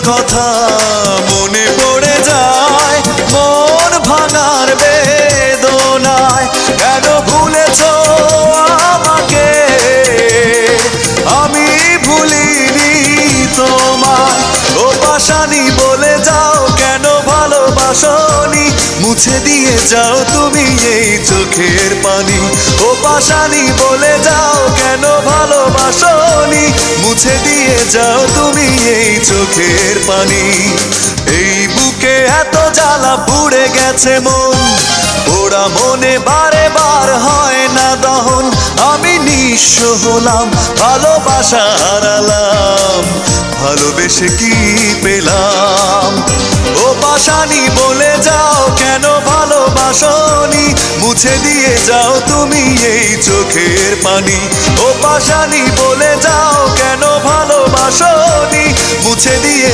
কথা মনে পড়ে যায় মন ভাঙার বেদনায়। কেন ভুলেছো আমাকে, আমি ভুলিনি তোমায়। ও পাশানি বলে যাও কেন ভালোবাসনি, মুছে দিয়ে যাও তুমি এই চোখের পানি। ও পাশানি বলে যাও কেন ভালোবাসনি, মুছে দিয়ে যাও তুমি এই চোখের পানি। এই বুকে এত জ্বালা পুড়ে গেছে মন, ওরা মনে বারে বার হয় না দহন। আমি নিঃস্ব হলাম, ভালোবাসা হারালাম, ভালোবেসে কি পেলাম। ও পাশানি বলে যাও কেন ভালোবাসনি, মুছে দিয়ে যাও তুমি এই চোখের পানি। ও পাশানি বলে যাও কেন ভালোবাসনি, মুছে দিয়ে